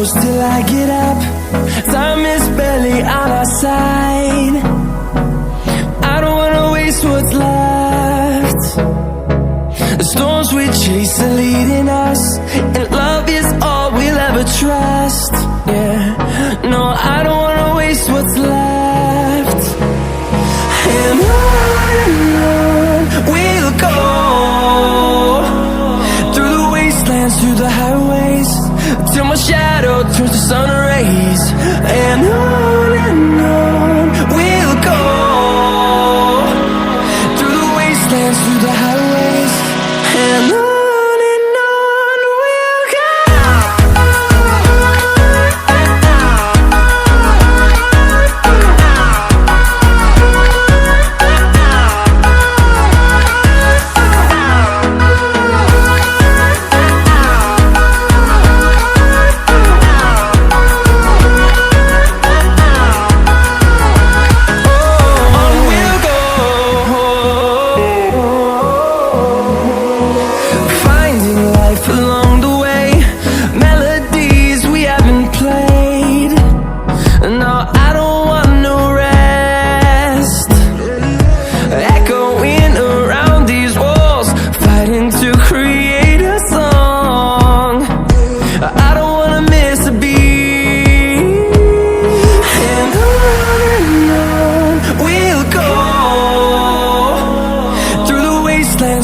close till I get up. Time is barely on our side. I don't wanna waste what's left. The storms we chase are leading us, and love is all we'll ever trust. Yeah, no, I don't wanna waste what's left. And on we'll go, through the wastelands, through the highways, till my shadow turns to sun rays. And on we'll go, through the wastelands, through the highways, and on we'll go.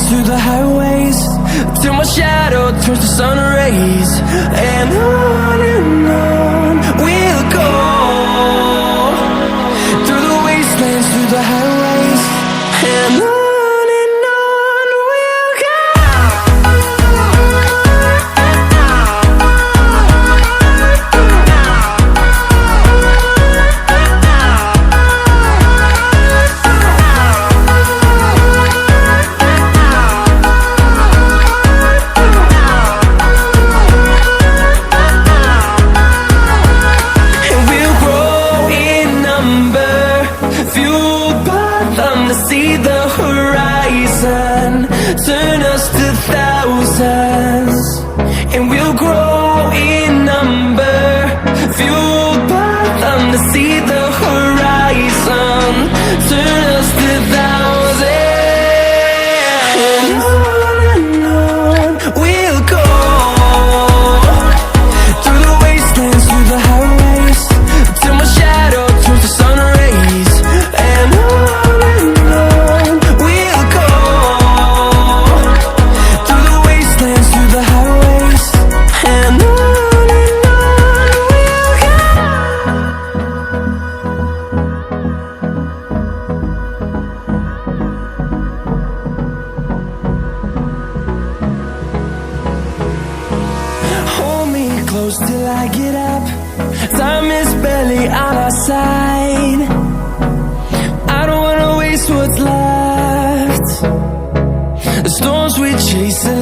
Through the highways, till my shadow turns to sun rays. And on we'll go, through the wastelands, through the highways, and on we'll go. See the horizon, turn us to thousands, and we'll grow in number, fueled by them. To see the horizon, turn us to thousands, and on we'll go, through the wastelands, through the highways, till my shadow turns to sun rays. And close till I get up. Time is barely on our side. I don't wanna waste what's left. The storms we chase are